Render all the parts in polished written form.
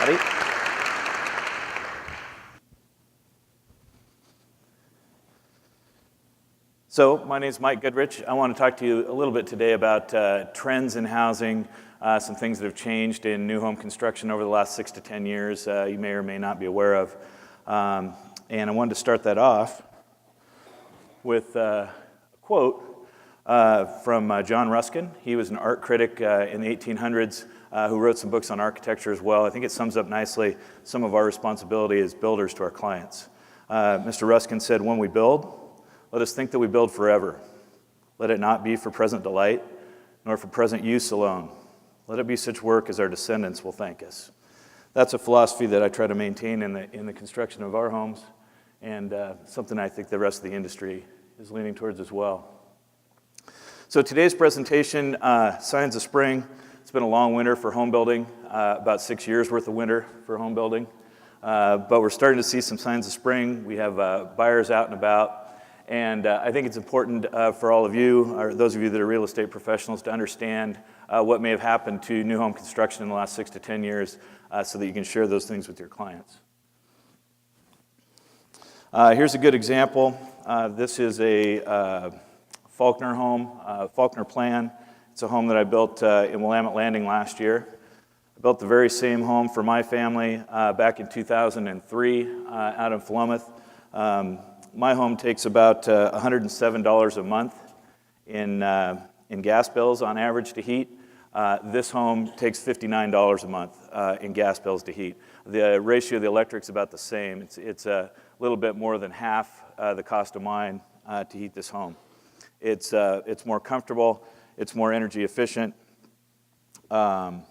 Howdy. So my name is Mike Goodrich. I want to talk to you a little bit today about trends in housing, some things that have changed in new home construction over the last 6 to 10 years you may or may not be aware of. And I wanted to start that off with a quote from John Ruskin. He was an art critic in the 1800s who wrote some books on architecture as well. I think it sums up nicely some of our responsibility as builders to our clients. Mr. Ruskin said, "When we build, let us think that we build forever. Let it not be for present delight, nor for present use alone. Let it be such work as our descendants will thank us." That's a philosophy that I try to maintain in the construction of our homes, and something I think the rest of the industry is leaning towards as well. So today's presentation, Signs of Spring. It's been a long winter for home building, about 6 years worth of winter for home building. But we're starting to see some signs of spring. We have buyers out and about. And I think it's important for all of you, or those of you that are real estate professionals, to understand what may have happened to new home construction in the last 6 to 10 years so that you can share those things with your clients. Here's a good example. This is a Faulkner home, Faulkner plan. It's a home that I built in Willamette Landing last year. I built the very same home for my family back in 2003 out in Philomath. My home takes about $107 a month in gas bills on average to heat. This home takes $59 a month in gas bills to heat. The ratio of the electric's about the same. It's a little bit more than half the cost of mine to heat this home. It's more comfortable. It's more energy efficient. It'll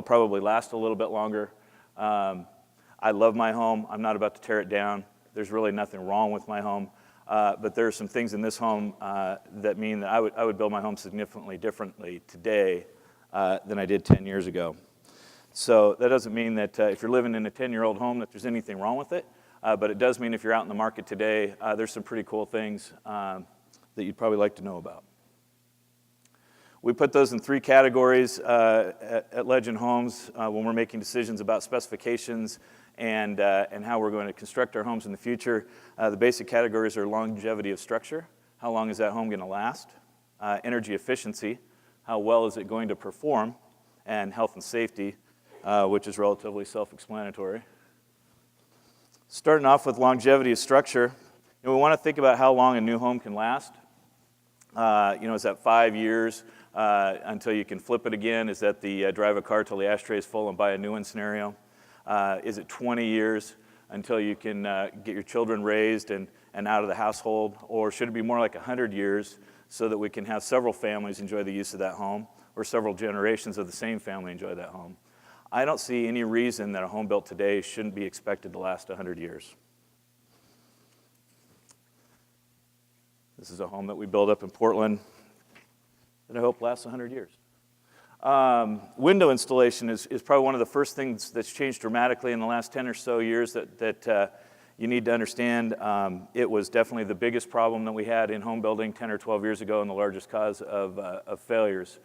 probably last a little bit longer. I love my home. I'm not about to tear it down. There's really nothing wrong with my home. But there are some things in this home that mean that I would build my home significantly differently today than I did 10 years ago. So that doesn't mean that if you're living in a 10-year-old home that there's anything wrong with it. But it does mean if you're out in the market today, there's some pretty cool things that you'd probably like to know about. We put those in 3 categories at Legend Homes when we're making decisions about specifications and how we're going to construct our homes in the future. The basic categories are longevity of structure. How long is that home going to last? Energy efficiency. How well is it going to perform? And health and safety, which is relatively self-explanatory. Starting off with longevity of structure, we want to think about how long a new home can last. Is that 5 years until you can flip it again? Is that the drive a car till the ashtray is full and buy a new one scenario? Is it 20 years until you can get your children raised and out of the household? Or should it be more like 100 years so that we can have several families enjoy the use of that home, or several generations of the same family enjoy that home? I don't see any reason that a home built today shouldn't be expected to last 100 years. This is a home that we built up in Portland that I hope lasts 100 years. Window installation is probably one of the first things that's changed dramatically in the last 10 or so years that you need to understand. It was definitely the biggest problem that we had in home building 10 or 12 years ago and the largest cause of failures.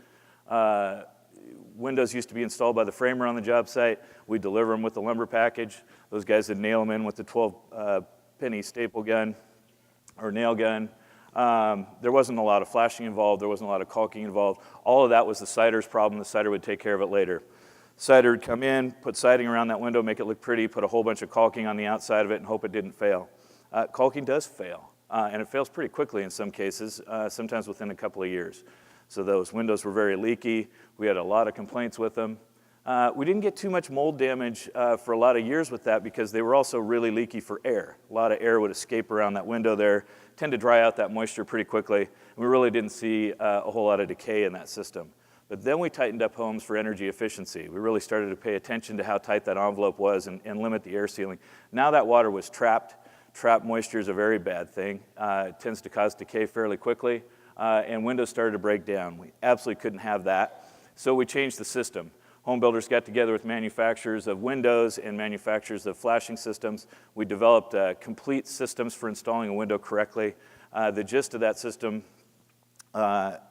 Windows used to be installed by the framer on the job site. We'd deliver them with the lumber package. Those guys would nail them in with the 12-penny staple gun or nail gun. There wasn't a lot of flashing involved. There wasn't a lot of caulking involved. All of that was the sider's problem. The sider would take care of it later. Sider would come in, put siding around that window, make it look pretty, put a whole bunch of caulking on the outside of it, and hope it didn't fail. Caulking does fail, and it fails pretty quickly in some cases, sometimes within a couple of years. So those windows were very leaky. We had a lot of complaints with them. We didn't get too much mold damage for a lot of years with that because they were also really leaky for air. A lot of air would escape around that window there, tend to dry out that moisture pretty quickly. We really didn't see a whole lot of decay in that system. But then we tightened up homes for energy efficiency. We really started to pay attention to how tight that envelope was and limit the air sealing. Now that water was trapped. Trapped moisture is a very bad thing. It tends to cause decay fairly quickly, and windows started to break down. We absolutely couldn't have that, so we changed the system. Home builders got together with manufacturers of windows and manufacturers of flashing systems. We developed complete systems for installing a window correctly. The gist of that system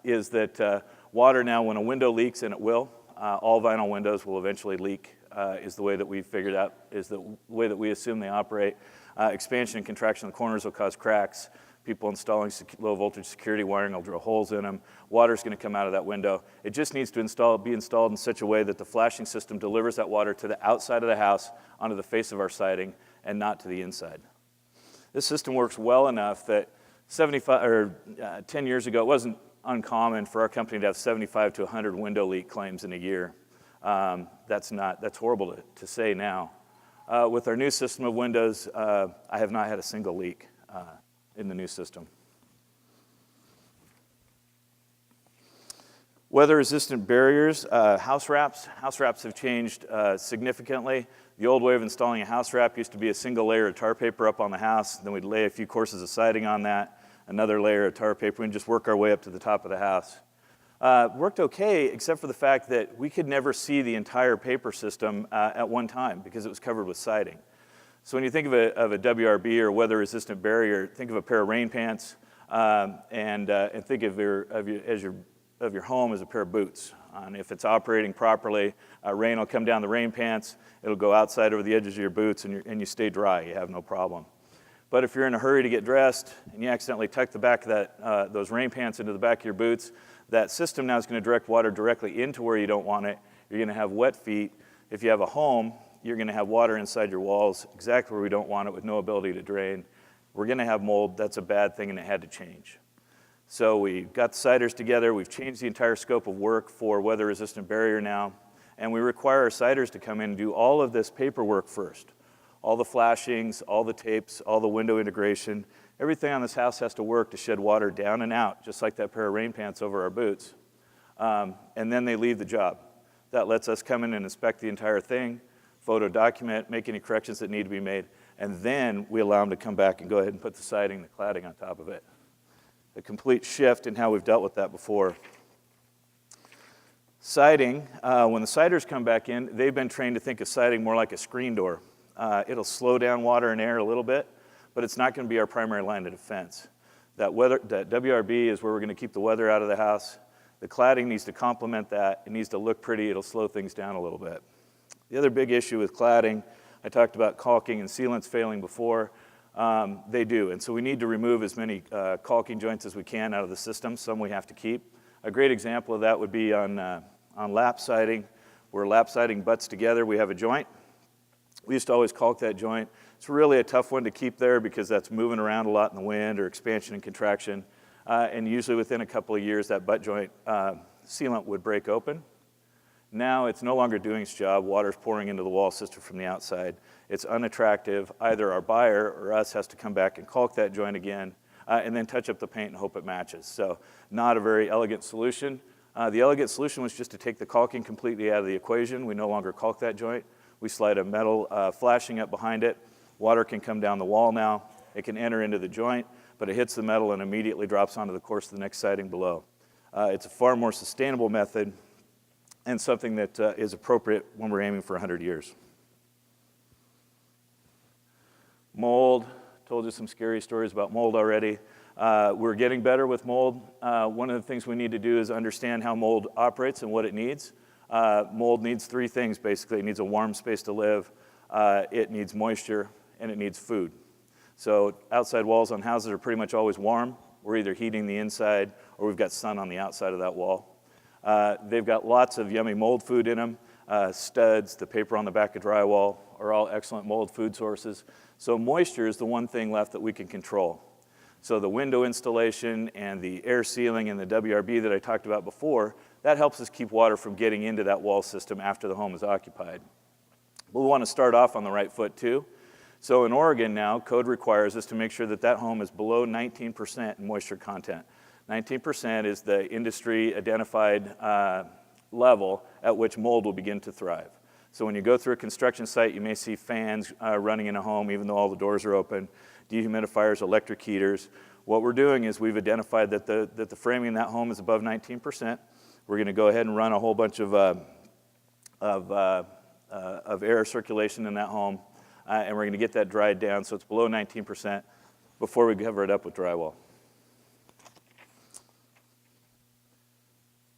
is that water now, when a window leaks, and it will, all vinyl windows will eventually leak is the way that we figured out, is the way that we assume they operate. Expansion and contraction of the corners will cause cracks. People installing low voltage security wiring will drill holes in them. Water's going to come out of that window. It just needs to be installed in such a way that the flashing system delivers that water to the outside of the house onto the face of our siding and not to the inside. This system works well enough that 10 years ago, it wasn't uncommon for our company to have 75 to 100 window leak claims in a year. That's horrible to say now. With our new system of windows, I have not had a single leak in the new system. Weather-resistant barriers, house wraps. House wraps have changed significantly. The old way of installing a house wrap used to be a single layer of tar paper up on the house, then we'd lay a few courses of siding on that, another layer of tar paper, and just work our way up to the top of the house. Worked okay, except for the fact that we could never see the entire paper system at one time because it was covered with siding. So when you think of a WRB or weather-resistant barrier, think of a pair of rain pants, and think of your home as a pair of boots. And if it's operating properly, rain will come down the rain pants, it'll go outside over the edges of your boots, and you stay dry. You have no problem. But if you're in a hurry to get dressed and you accidentally tuck the back of those rain pants into the back of your boots, that system now is going to direct water directly into where you don't want it. You're going to have wet feet. If you have a home, you're going to have water inside your walls exactly where we don't want it with no ability to drain. We're going to have mold. That's a bad thing, and it had to change. So we got the siders together. We've changed the entire scope of work for weather-resistant barrier now, and we require our siders to come in and do all of this paperwork first. All the flashings, all the tapes, all the window integration. Everything on this house has to work to shed water down and out, just like that pair of rain pants over our boots. And then they leave the job. That lets us come in and inspect the entire thing, photo document, make any corrections that need to be made, and then we allow them to come back and go ahead and put the siding, the cladding on top of it. A complete shift in how we've dealt with that before. Siding, when the siders come back in, they've been trained to think of siding more like a screen door. It'll slow down water and air a little bit, but it's not going to be our primary line of defense. That WRB is where we're going to keep the weather out of the house. The cladding needs to complement that. It needs to look pretty. It'll slow things down a little bit. The other big issue with cladding, I talked about caulking and sealants failing before. They do, and so we need to remove as many caulking joints as we can out of the system. Some we have to keep. A great example of that would be on lap siding. Where lap siding butts together, we have a joint. We used to always caulk that joint. It's really a tough one to keep there because that's moving around a lot in the wind or expansion and contraction. And usually within a couple of years, that butt joint sealant would break open. Now it's no longer doing its job. Water's pouring into the wall system from the outside. It's unattractive. Either our buyer or us has to come back and caulk that joint again and then touch up the paint and hope it matches. So not a very elegant solution. The elegant solution was just to take the caulking completely out of the equation. We no longer caulk that joint. We slide a metal flashing up behind it. Water can come down the wall now. It can enter into the joint, but it hits the metal and immediately drops onto the course of the next siding below. It's a far more sustainable method and something that is appropriate when we're aiming for 100 years. Mold, told you some scary stories about mold already. We're getting better with mold. One of the things we need to do is understand how mold operates and what it needs. Mold needs three things, basically. It needs a warm space to live, it needs moisture, and it needs food. So outside walls on houses are pretty much always warm. We're either heating the inside or we've got sun on the outside of that wall. They've got lots of yummy mold food in them. Studs, the paper on the back of drywall are all excellent mold food sources. So moisture is the one thing left that we can control. So the window installation and the air sealing and the WRB that I talked about before, that helps us keep water from getting into that wall system after the home is occupied. But we want to start off on the right foot too. So in Oregon now, code requires us to make sure that that home is below 19% in moisture content. 19% is the industry identified level at which mold will begin to thrive. So when you go through a construction site, you may see fans running in a home even though all the doors are open, dehumidifiers, electric heaters. What we're doing is we've identified that the framing in that home is above 19%. We're going to go ahead and run a whole bunch of air circulation in that home, and we're going to get that dried down so it's below 19% before we cover it up with drywall.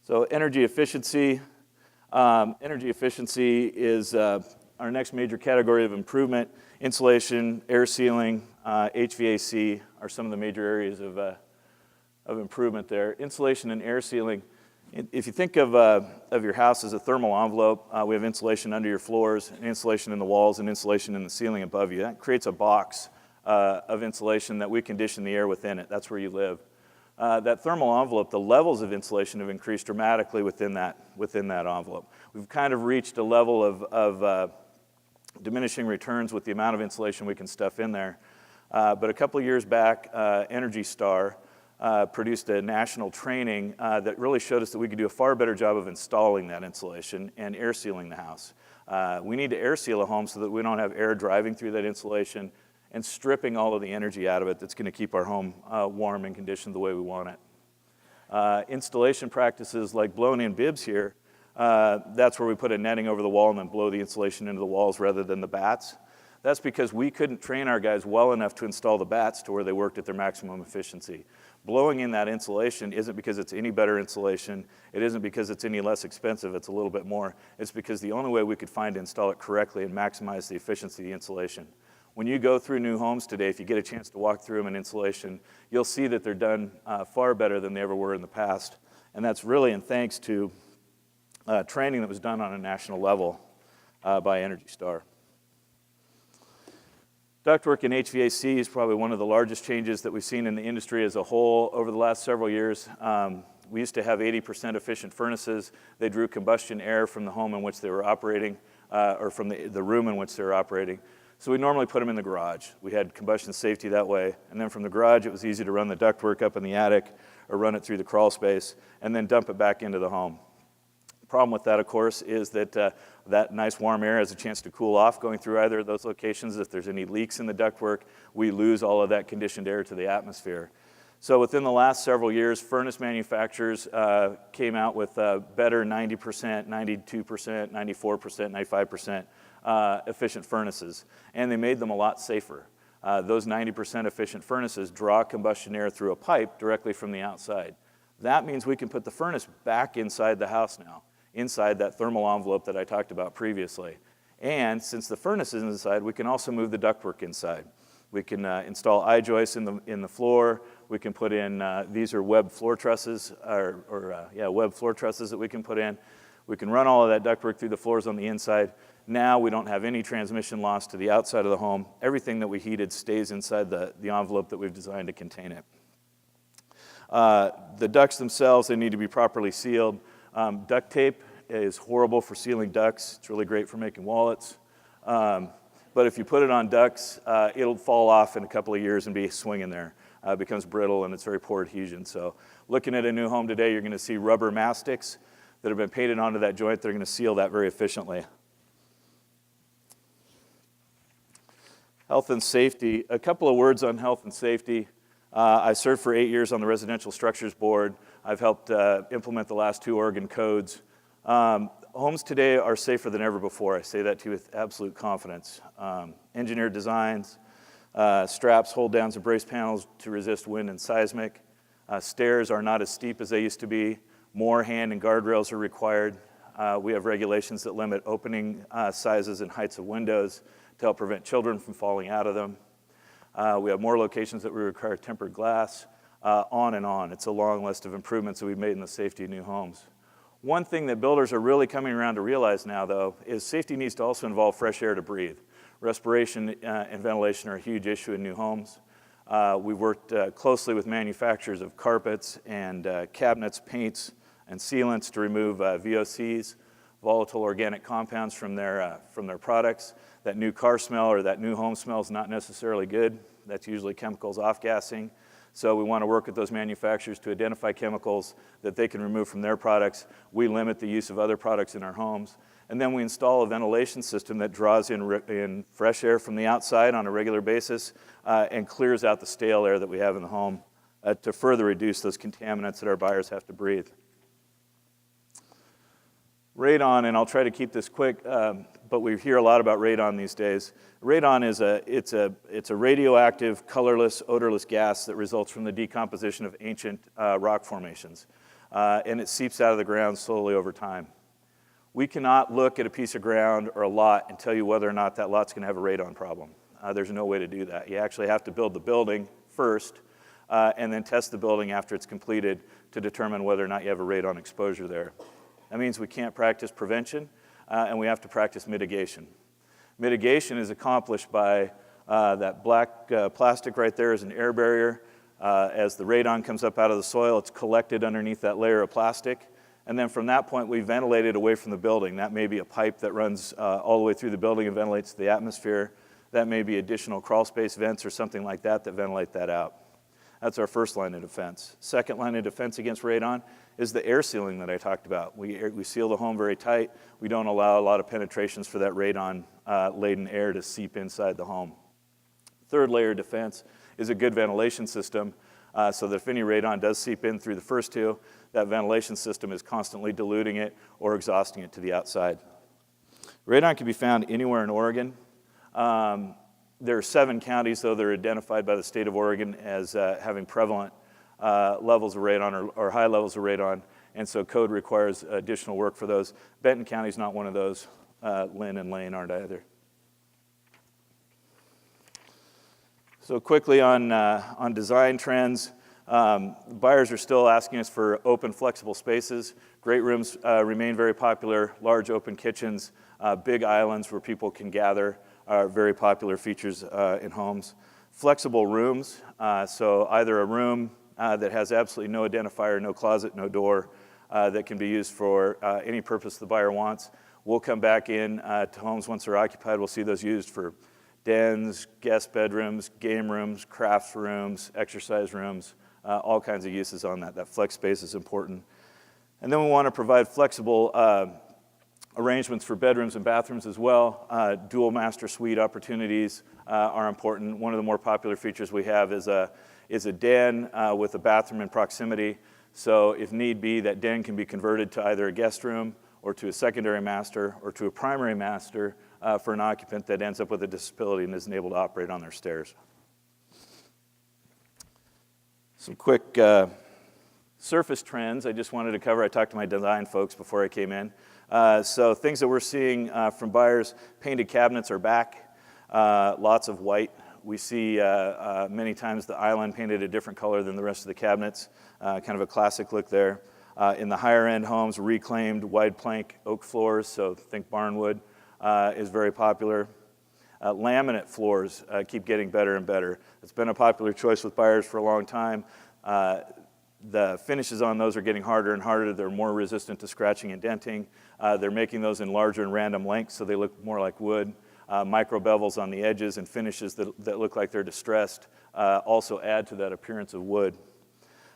So energy efficiency, Energy efficiency is our next major category of improvement. Insulation, air sealing, HVAC are some of the major areas of improvement there. Insulation and air sealing. If you think of your house as a thermal envelope, we have insulation under your floors, and insulation in the walls, and insulation in the ceiling above you. That creates a box of insulation that we condition the air within it. That's where you live. That thermal envelope, the levels of insulation have increased dramatically within that envelope. We've kind of reached a level of diminishing returns with the amount of insulation we can stuff in there. But a couple of years back, Energy Star produced a national training that really showed us that we could do a far better job of installing that insulation and air sealing the house. We need to air seal a home so that we don't have air driving through that insulation and stripping all of the energy out of it that's going to keep our home warm and conditioned the way we want it. Installation practices like blowing in bibs here, that's where we put a netting over the wall and then blow the insulation into the walls rather than the bats. That's because we couldn't train our guys well enough to install the bats to where they worked at their maximum efficiency. Blowing in that insulation isn't because it's any better insulation. It isn't because it's any less expensive. It's a little bit more. It's because the only way we could find to install it correctly and maximize the efficiency of the insulation. When you go through new homes today, if you get a chance to walk through them in insulation, you'll see that they're done far better than they ever were in the past. And that's really in thanks to training that was done on a national level by Energy Star. Ductwork in HVAC is probably one of the largest changes that we've seen in the industry as a whole over the last several years. We used to have 80% efficient furnaces. They drew combustion air from the home in which they were operating, or from the room in which they were operating. So we normally put them in the garage. We had combustion safety that way. And then from the garage, it was easy to run the ductwork up in the attic or run it through the crawl space and then dump it back into the home. The problem with that, of course, is that that nice warm air has a chance to cool off going through either of those locations. If there's any leaks in the ductwork, we lose all of that conditioned air to the atmosphere. So within the last several years, furnace manufacturers came out with better 90%, 92%, 94%, 95% efficient furnaces, and they made them a lot safer. Those 90% efficient furnaces draw combustion air through a pipe directly from the outside. That means we can put the furnace back inside the house now, inside that thermal envelope that I talked about previously. And since the furnace is inside, we can also move the ductwork inside. We can install I-joists in the floor. We can put in, these are web floor trusses, web floor trusses that we can put in. We can run all of that ductwork through the floors on the inside. Now we don't have any transmission loss to the outside of the home. Everything that we heated stays inside the envelope that we've designed to contain it. The ducts themselves, they need to be properly sealed. Duct tape is horrible for sealing ducts. It's really great for making wallets. But if you put it on ducts, it'll fall off in a couple of years and be swinging there. It becomes brittle and it's very poor adhesion. So looking at a new home today, you're going to see rubber mastics that have been painted onto that joint. They're going to seal that very efficiently. Health and safety. A couple of words on health and safety. I served for 8 years on the Residential Structures Board. I've helped implement the last 2 Oregon codes. Homes today are safer than ever before. I say that to you with absolute confidence. Engineered designs, straps, hold downs, and brace panels to resist wind and seismic. Stairs are not as steep as they used to be. More hand and guardrails are required. We have regulations that limit opening sizes and heights of windows to help prevent children from falling out of them. We have more locations that we require tempered glass, on and on. It's a long list of improvements that we've made in the safety of new homes. One thing that builders are really coming around to realize now, though, is safety needs to also involve fresh air to breathe. Respiration and ventilation are a huge issue in new homes. We've worked closely with manufacturers of carpets and cabinets, paints, and sealants to remove VOCs, volatile organic compounds from their products. That new car smell or that new home smell is not necessarily good. That's usually chemicals off-gassing. So we want to work with those manufacturers to identify chemicals that they can remove from their products. We limit the use of other products in our homes. And then we install a ventilation system that draws in fresh air from the outside on a regular basis and clears out the stale air that we have in the home to further reduce those contaminants that our buyers have to breathe. Radon, and I'll try to keep this quick, but we hear a lot about radon these days. Radon is a radioactive, colorless, odorless gas that results from the decomposition of ancient rock formations, and it seeps out of the ground slowly over time. We cannot look at a piece of ground or a lot and tell you whether or not that lot's going to have a radon problem. There's no way to do that. You actually have to build the building first and then test the building after it's completed to determine whether or not you have a radon exposure there. That means we can't practice prevention and we have to practice mitigation. Mitigation is accomplished by that black plastic right there is an air barrier. As the radon comes up out of the soil, it's collected underneath that layer of plastic. And then from that point, we ventilate it away from the building. That may be a pipe that runs all the way through the building and ventilates the atmosphere. That may be additional crawl space vents or something like that that ventilate that out. That's our first line of defense. Second line of defense against radon is the air sealing that I talked about. We seal the home very tight. We don't allow a lot of penetrations for that radon-laden air to seep inside the home. Third layer of defense is a good ventilation system so that if any radon does seep in through the first two, that ventilation system is constantly diluting it or exhausting it to the outside. Radon can be found anywhere in Oregon. There are 7 counties, though, that are identified by the state of Oregon as having prevalent levels of radon or high levels of radon, and so code requires additional work for those. Benton County is not one of those. Lynn and Lane aren't either. So quickly on design trends, buyers are still asking us for open, flexible spaces. Great rooms remain very popular. Large open kitchens, big islands where people can gather are very popular features in homes. Flexible rooms, so either a room that has absolutely no identifier, no closet, no door, that can be used for any purpose the buyer wants. We'll come back in to homes once they're occupied. We'll see those used for dens, guest bedrooms, game rooms, crafts rooms, exercise rooms, all kinds of uses on that. That flex space is important. And then we want to provide flexible arrangements for bedrooms and bathrooms as well. Dual master suite opportunities are important. One of the more popular features we have is a den with a bathroom in proximity. So if need be, that den can be converted to either a guest room or to a secondary master or to a primary master for an occupant that ends up with a disability and isn't able to operate on their stairs. Some quick surface trends I just wanted to cover. I talked to my design folks before I came in. So things that we're seeing from buyers, painted cabinets are back, lots of white. We see many times the island painted a different color than the rest of the cabinets, kind of a classic look there. In the higher end homes, reclaimed wide plank oak floors, so think barnwood, is very popular. Laminate floors keep getting better and better. It's been a popular choice with buyers for a long time. The finishes on those are getting harder and harder. They're more resistant to scratching and denting. They're making those in larger and random lengths so they look more like wood. Micro bevels on the edges and finishes that look like they're distressed also add to that appearance of wood.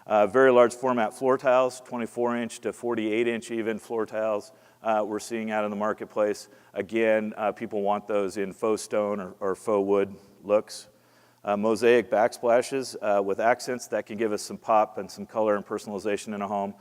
Very large format floor tiles, 24-inch to 48-inch even floor tiles we're seeing out in the marketplace. Again, people want those in faux stone or faux wood looks. Mosaic backsplashes with accents that can give us some pop and some color and personalization in a home.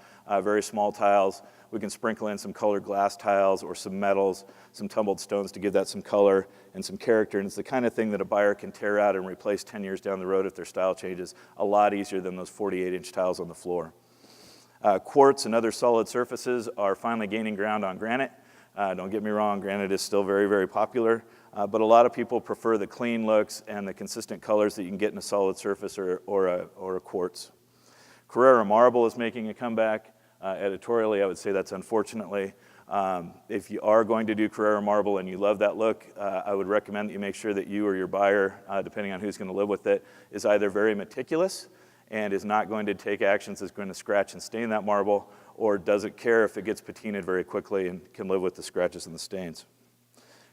Very small tiles. We can sprinkle in some colored glass tiles or some metals, some tumbled stones to give that some color and some character. And it's the kind of thing that a buyer can tear out and replace 10 years down the road if their style changes. A lot easier than those 48-inch tiles on the floor. Quartz and other solid surfaces are finally gaining ground on granite. Don't get me wrong, granite is still very, very popular. But a lot of people prefer the clean looks and the consistent colors that you can get in a solid surface or a quartz. Carrara marble is making a comeback. Editorially, I would say that's unfortunately. If you are going to do Carrara marble and you love that look, I would recommend that you make sure that you or your buyer, depending on who's going to live with it, is either very meticulous and is not going to take actions that's going to scratch and stain that marble, or doesn't care if it gets patinaed very quickly and can live with the scratches and the stains.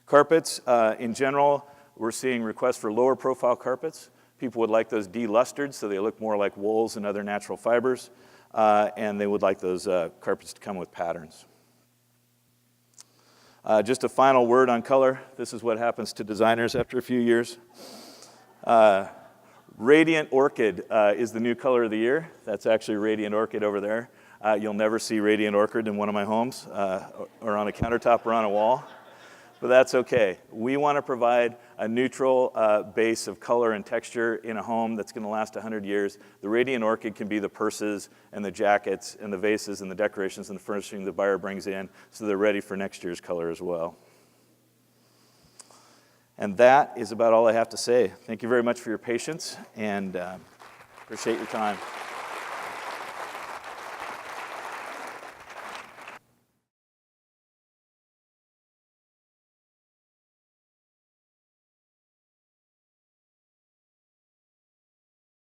Carpets, in general, we're seeing requests for lower profile carpets. People would like those delustered so they look more like wools and other natural fibers, and they would like those carpets to come with patterns. Just a final word on color. This is what happens to designers after a few years. Radiant Orchid is the new color of the year. That's actually Radiant Orchid over there. You'll never see Radiant Orchid in one of my homes or on a countertop or on a wall. but that's okay. We want to provide a neutral base of color and texture in a home that's going to last 100 years. The radiant orchid can be the purses and the jackets and the vases and the decorations and the furnishing the buyer brings in, so they're ready for next year's color as well. And that is about all I have to say. Thank you very much for your patience, and appreciate your time.